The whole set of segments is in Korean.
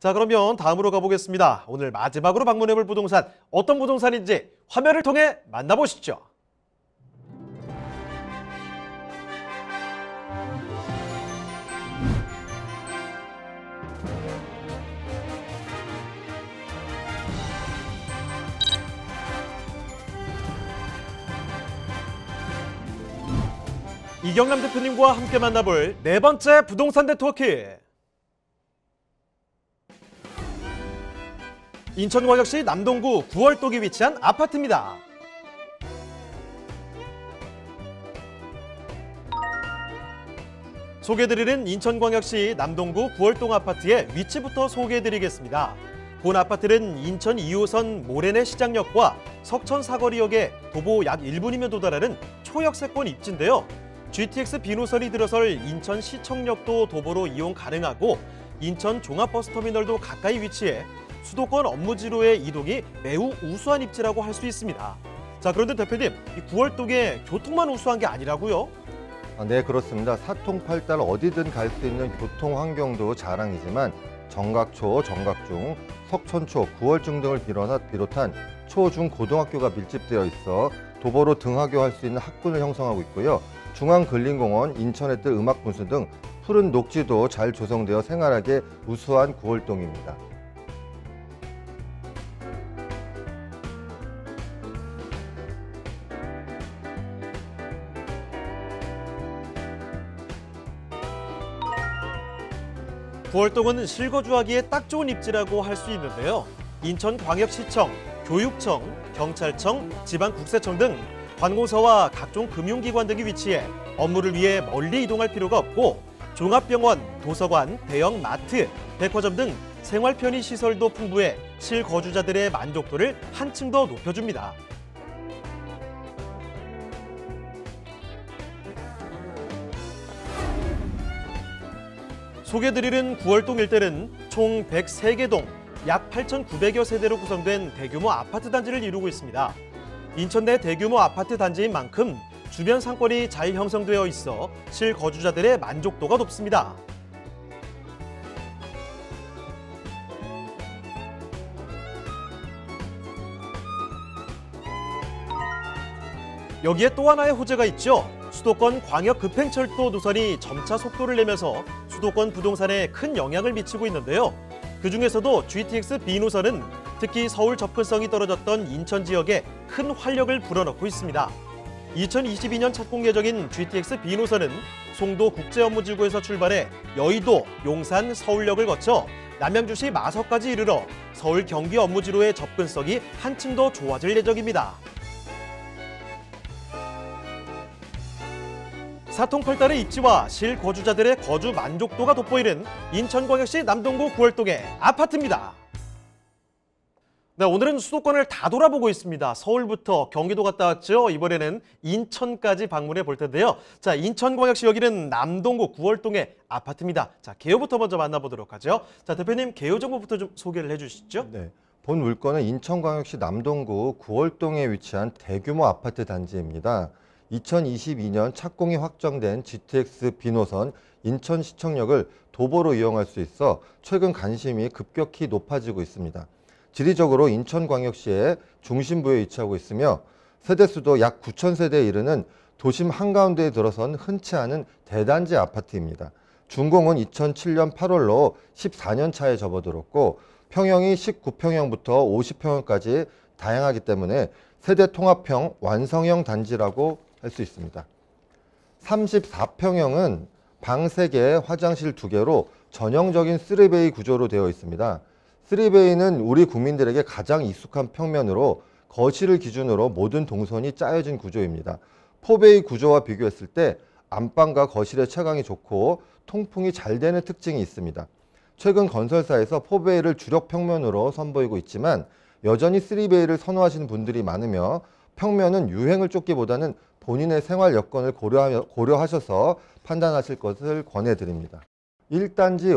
자, 그러면 다음으로 가보겠습니다. 오늘 마지막으로 방문해볼 부동산, 어떤 부동산인지 화면을 통해 만나보시죠. 이경남 대표님과 함께 만나볼 네 번째 부동산 네트워크. 인천광역시 남동구 구월동에 위치한 아파트입니다. 소개해드리는 인천광역시 남동구 구월동 아파트의 위치부터 소개해드리겠습니다. 본 아파트는 인천 2호선 모래내 시장역과 석천 사거리역에 도보 약 1분이면 도달하는 초역세권 입지인데요. GTX 비노선이 들어설 인천 시청역도 도보로 이용 가능하고 인천 종합버스터미널도 가까이 위치해 수도권 업무지로의 이동이 매우 우수한 입지라고 할 수 있습니다. 자, 그런데 대표님, 이 구월동에 교통만 우수한 게 아니라고요? 네, 그렇습니다. 사통팔달 어디든 갈 수 있는 교통 환경도 자랑이지만 정각초, 정각중, 석천초, 구월중 등을 비롯한 초, 중, 고등학교가 밀집되어 있어 도보로 등하교할 수 있는 학군을 형성하고 있고요. 중앙근린공원, 인천의뜰 음악분수 등 푸른 녹지도 잘 조성되어 생활하기에 우수한 구월동입니다. 구월동은 실거주하기에 딱 좋은 입지라고 할 수 있는데요. 인천광역시청, 교육청, 경찰청, 지방국세청 등 관공서와 각종 금융기관 등이 위치해 업무를 위해 멀리 이동할 필요가 없고 종합병원, 도서관, 대형 마트, 백화점 등 생활 편의 시설도 풍부해 실거주자들의 만족도를 한층 더 높여줍니다. 소개드리는 구월동 일대는 총 103개 동, 약 8,900여 세대로 구성된 대규모 아파트 단지를 이루고 있습니다. 인천 내 대규모 아파트 단지인 만큼 주변 상권이 잘 형성되어 있어 실거주자들의 만족도가 높습니다. 여기에 또 하나의 호재가 있죠. 수도권 광역급행철도 노선이 점차 속도를 내면서 수도권 부동산에 큰 영향을 미치고 있는데요. 그중에서도 GTX B노선은 특히 서울 접근성이 떨어졌던 인천 지역에 큰 활력을 불어넣고 있습니다. 2022년 착공 예정인 GTX B노선은 송도 국제업무지구에서 출발해 여의도, 용산, 서울역을 거쳐 남양주시 마석까지 이르러 서울 경기 업무지로의 접근성이 한층 더 좋아질 예정입니다. 사통팔달의 입지와 실거주자들의 거주 만족도가 돋보이는 인천광역시 남동구 구월동의 아파트입니다. 네, 오늘은 수도권을 다 돌아보고 있습니다. 서울부터 경기도 갔다 왔죠. 이번에는 인천까지 방문해 볼 텐데요. 자, 인천광역시 여기는 남동구 구월동의 아파트입니다. 자, 개요부터 먼저 만나보도록 하죠. 자, 대표님 개요 정보부터 좀 소개를 해주시죠. 네, 본 물건은 인천광역시 남동구 구월동에 위치한 대규모 아파트 단지입니다. 2022년 착공이 확정된 GTX B노선 인천시청역을 도보로 이용할 수 있어 최근 관심이 급격히 높아지고 있습니다. 지리적으로 인천광역시의 중심부에 위치하고 있으며 세대수도 약 9,000세대에 이르는 도심 한가운데에 들어선 흔치 않은 대단지 아파트입니다. 준공은 2007년 8월로 14년 차에 접어들었고 평형이 19평형부터 50평형까지 다양하기 때문에 세대 통합형 완성형 단지라고 할 수 있습니다. 34평형은 방 3개, 화장실 2개로 전형적인 3베이 구조로 되어 있습니다. 3베이는 우리 국민들에게 가장 익숙한 평면으로 거실을 기준으로 모든 동선이 짜여진 구조입니다. 4베이 구조와 비교했을 때 안방과 거실의 채광이 좋고 통풍이 잘 되는 특징이 있습니다. 최근 건설사에서 4베이를 주력 평면으로 선보이고 있지만 여전히 3베이를 선호하시는 분들이 많으며 평면은 유행을 쫓기보다는 본인의 생활 여건을 고려하셔서 판단하실 것을 권해드립니다. 1단지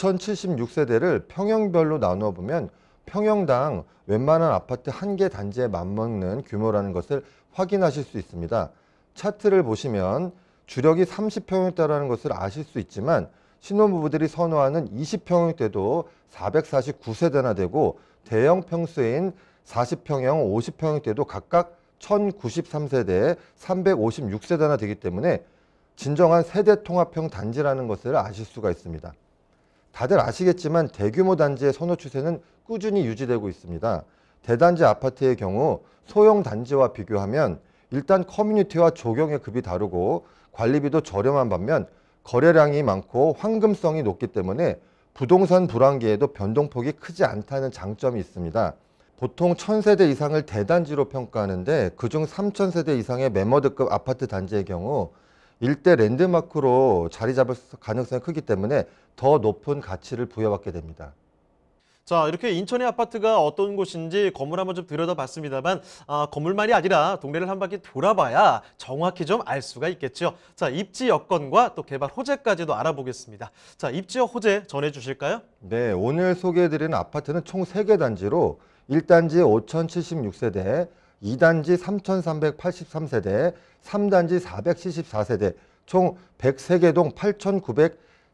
5,076세대를 평형별로 나누어 보면 평형당 웬만한 아파트 1개 단지에 맞먹는 규모라는 것을 확인하실 수 있습니다. 차트를 보시면 주력이 30평형대라는 것을 아실 수 있지만 신혼부부들이 선호하는 20평형대도 449세대나 되고 대형 평수인 40평형, 50평형대도 각각 1093세대, 356세대나 되기 때문에 진정한 세대통합형 단지라는 것을 아실 수가 있습니다. 다들 아시겠지만 대규모 단지의 선호 추세는 꾸준히 유지되고 있습니다. 대단지 아파트의 경우 소형 단지와 비교하면 일단 커뮤니티와 조경의 급이 다르고 관리비도 저렴한 반면 거래량이 많고 황금성이 높기 때문에 부동산 불황기에도 변동폭이 크지 않다는 장점이 있습니다. 보통 1000세대 이상을 대단지로 평가하는데 그중 3000세대 이상의 매머드급 아파트 단지의 경우 일대 랜드마크로 자리 잡을 가능성이 크기 때문에 더 높은 가치를 부여받게 됩니다. 자, 이렇게 인천의 아파트가 어떤 곳인지 건물 한번 좀 들여다봤습니다만 건물만이 아니라 동네를 한 바퀴 돌아봐야 정확히 좀 알 수가 있겠죠. 자, 입지 여건과 또 개발 호재까지도 알아보겠습니다. 자, 입지와 호재 전해주실까요? 네, 오늘 소개해드리는 아파트는 총 3개 단지로 1단지 5076세대, 2단지 3383세대, 3단지 474세대, 총 103개 동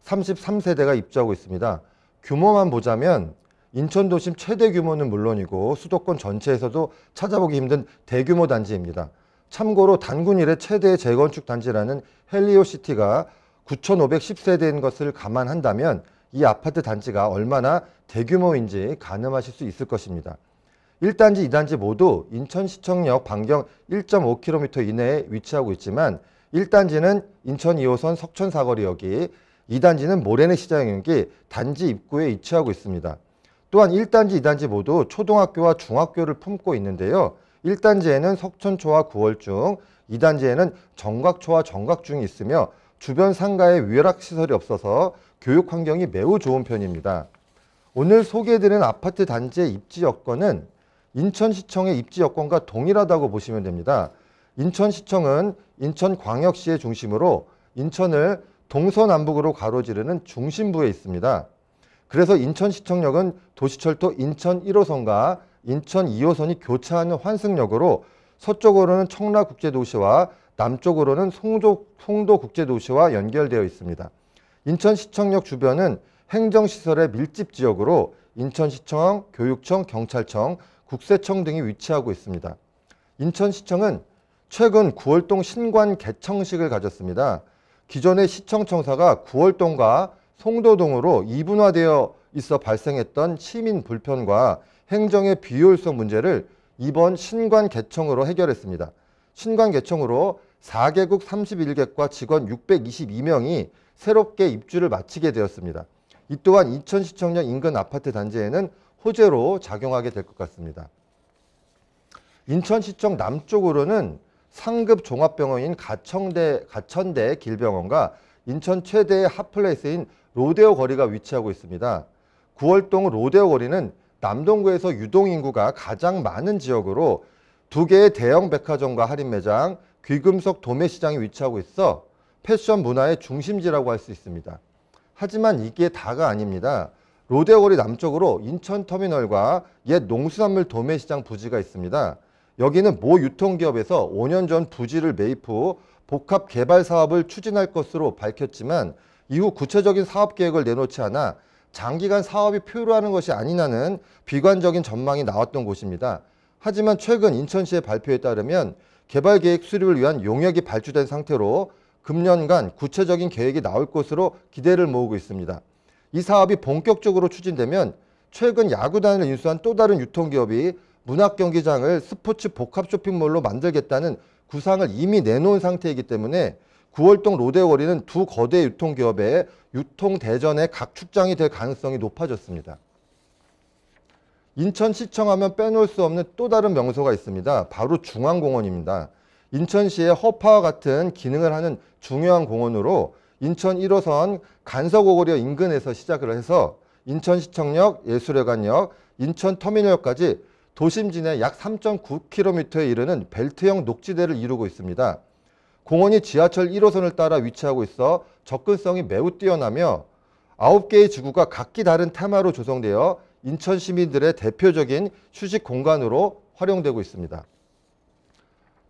8933세대가 입주하고 있습니다. 규모만 보자면 인천 도심 최대 규모는 물론이고 수도권 전체에서도 찾아보기 힘든 대규모 단지입니다. 참고로 단군 이래 최대의 재건축 단지라는 헬리오시티가 9510세대인 것을 감안한다면 이 아파트 단지가 얼마나 대규모인지 가늠하실 수 있을 것입니다. 1단지, 2단지 모두 인천시청역 반경 1.5km 이내에 위치하고 있지만 1단지는 인천 2호선 석천 사거리역이, 2단지는 모래내 시장역이 단지 입구에 위치하고 있습니다. 또한 1단지, 2단지 모두 초등학교와 중학교를 품고 있는데요. 1단지에는 석천초와 구월중, 2단지에는 정각초와 정각중이 있으며 주변 상가에 위락시설이 없어서 교육 환경이 매우 좋은 편입니다. 오늘 소개해드리는 아파트 단지의 입지 여건은 인천시청의 입지 여건과 동일하다고 보시면 됩니다. 인천시청은 인천광역시의 중심으로 인천을 동서남북으로 가로지르는 중심부에 있습니다. 그래서 인천시청역은 도시철도 인천 1호선과 인천 2호선이 교차하는 환승역으로 서쪽으로는 청라국제도시와 남쪽으로는 송도국제도시와 연결되어 있습니다. 인천시청역 주변은 행정시설의 밀집지역으로 인천시청, 교육청, 경찰청, 국세청 등이 위치하고 있습니다. 인천시청은 최근 구월동 신관 개청식을 가졌습니다. 기존의 시청청사가 구월동과 송도동으로 이분화되어 있어 발생했던 시민 불편과 행정의 비효율성 문제를 이번 신관 개청으로 해결했습니다. 신관 개청으로 4개국 31객과 직원 622명이 새롭게 입주를 마치게 되었습니다. 이 또한 인천시청역 인근 아파트 단지에는 호재로 작용하게 될 것 같습니다. 인천시청 남쪽으로는 상급 종합병원인 가천대 길병원과 인천 최대의 핫플레이스인 로데오 거리가 위치하고 있습니다. 구월동 로데오 거리는 남동구에서 유동인구가 가장 많은 지역으로 2개의 대형 백화점과 할인매장, 귀금속 도매시장이 위치하고 있어 패션 문화의 중심지라고 할 수 있습니다. 하지만 이게 다가 아닙니다. 로데오 거리 남쪽으로 인천터미널과 옛 농수산물 도매시장 부지가 있습니다. 여기는 모 유통기업에서 5년 전 부지를 매입 후 복합 개발 사업을 추진할 것으로 밝혔지만 이후 구체적인 사업 계획을 내놓지 않아 장기간 사업이 표류하는 것이 아니냐는 비관적인 전망이 나왔던 곳입니다. 하지만 최근 인천시의 발표에 따르면 개발 계획 수립을 위한 용역이 발주된 상태로 금년간 구체적인 계획이 나올 것으로 기대를 모으고 있습니다. 이 사업이 본격적으로 추진되면 최근 야구단을 인수한 또 다른 유통기업이 문학경기장을 스포츠 복합 쇼핑몰로 만들겠다는 구상을 이미 내놓은 상태이기 때문에 구월동 로데오 거리는 두 거대 유통기업의 유통대전의 각축장이 될 가능성이 높아졌습니다. 인천시청 하면 빼놓을 수 없는 또 다른 명소가 있습니다. 바로 중앙공원입니다. 인천시의 허파와 같은 기능을 하는 중요한 공원으로 인천 1호선 간서고구려 인근에서 시작을 해서 인천시청역, 예술회관역, 인천터미널역까지 도심진의 약 3.9km에 이르는 벨트형 녹지대를 이루고 있습니다. 공원이 지하철 1호선을 따라 위치하고 있어 접근성이 매우 뛰어나며 9개의 지구가 각기 다른 테마로 조성되어 인천 시민들의 대표적인 휴식 공간으로 활용되고 있습니다.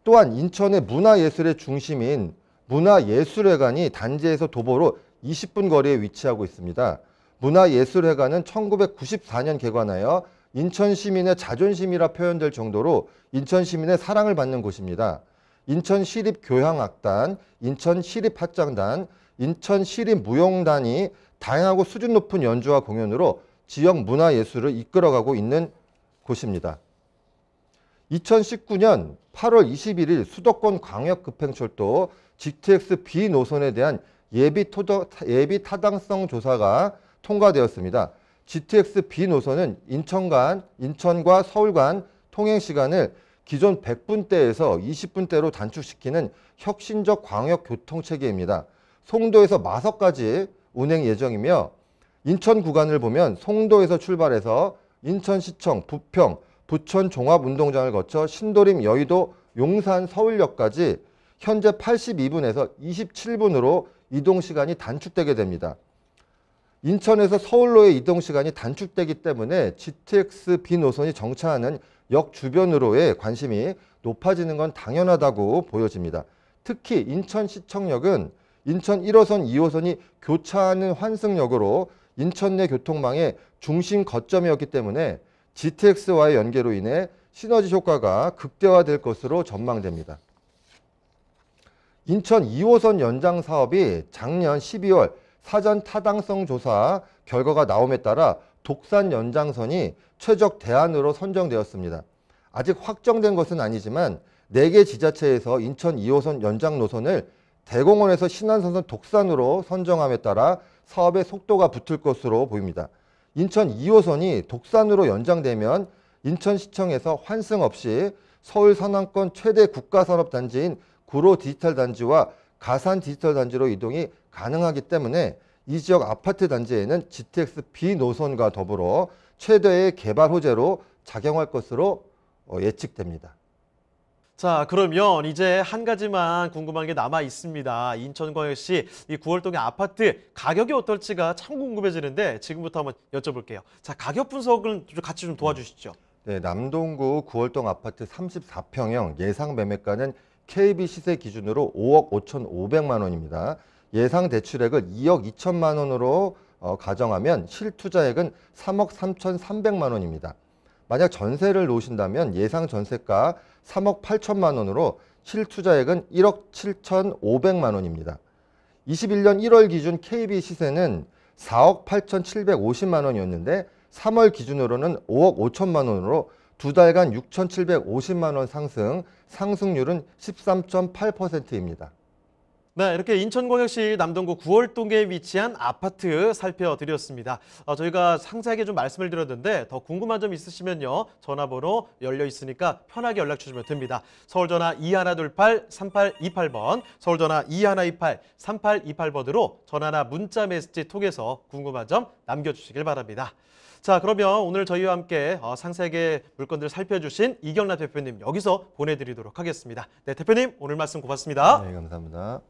또한 인천의 문화예술의 중심인 문화예술회관이 단지에서 도보로 20분 거리에 위치하고 있습니다. 문화예술회관은 1994년 개관하여 인천 시민의 자존심이라 표현될 정도로 인천 시민의 사랑을 받는 곳입니다. 인천시립교향악단, 인천시립합창단, 인천시립무용단이 다양하고 수준 높은 연주와 공연으로 지역 문화예술을 이끌어가고 있는 곳입니다. 2019년 8월 21일 수도권 광역급행철도 GTX B 노선에 대한 예비 타당성 조사가 통과되었습니다. GTX B 노선은 인천과 서울 간 통행 시간을 기존 100분대에서 20분대로 단축시키는 혁신적 광역교통체계입니다. 송도에서 마석까지 운행 예정이며 인천 구간을 보면 송도에서 출발해서 인천시청, 부평, 부천 종합운동장을 거쳐 신도림, 여의도, 용산, 서울역까지 현재 82분에서 27분으로 이동시간이 단축되게 됩니다. 인천에서 서울로의 이동시간이 단축되기 때문에 GTX B 노선이 정차하는 역 주변으로의 관심이 높아지는 건 당연하다고 보여집니다. 특히 인천시청역은 인천 1호선, 2호선이 교차하는 환승역으로 인천 내 교통망의 중심 거점이었기 때문에 GTX와의 연계로 인해 시너지 효과가 극대화될 것으로 전망됩니다. 인천 2호선 연장 사업이 작년 12월 사전 타당성 조사 결과가 나옴에 따라 독산 연장선이 최적 대안으로 선정되었습니다. 아직 확정된 것은 아니지만 4개 지자체에서 인천 2호선 연장 노선을 대공원에서 신안선선 독산으로 선정함에 따라 사업의 속도가 붙을 것으로 보입니다. 인천 2호선이 독산으로 연장되면 인천시청에서 환승 없이 서울 서남권 최대 국가산업단지인 구로 디지털단지와 가산 디지털단지로 이동이 가능하기 때문에 이 지역 아파트 단지에는 GTX B 노선과 더불어 최대의 개발 호재로 작용할 것으로 예측됩니다. 자, 그러면 이제 한 가지만 궁금한 게 남아 있습니다. 인천광역시 이 구월동의 아파트 가격이 어떨지가 참 궁금해지는데 지금부터 한번 여쭤볼게요. 자, 가격 분석을 같이 좀 도와주시죠. 네, 남동구 구월동 아파트 34평형 예상 매매가는 KB 시세 기준으로 5억 5,500만 원입니다. 예상 대출액을 2억 2천만 원으로 가정하면 실투자액은 3억 3,300만 원입니다. 만약 전세를 놓으신다면 예상 전세가 3억 8천만 원으로 실투자액은 1억 7,500만 원입니다. 21년 1월 기준 KB 시세는 4억 8,750만 원이었는데 3월 기준으로는 5억 5천만 원으로 두 달간 6,750만 원 상승률은 13.8%입니다. 네, 이렇게 인천광역시 남동구 구월동에 위치한 아파트 살펴드렸습니다. 저희가 상세하게 좀 말씀을 드렸는데 더 궁금한 점 있으시면요. 전화번호 열려 있으니까 편하게 연락 주시면 됩니다. 서울전화 2128-3828번, 서울전화 2128-3828번으로 전화나 문자 메시지 통해서 궁금한 점 남겨주시길 바랍니다. 자, 그러면 오늘 저희와 함께 상세하게 물건들 살펴주신 이경란 대표님 여기서 보내드리도록 하겠습니다. 네, 대표님 오늘 말씀 고맙습니다. 네, 감사합니다.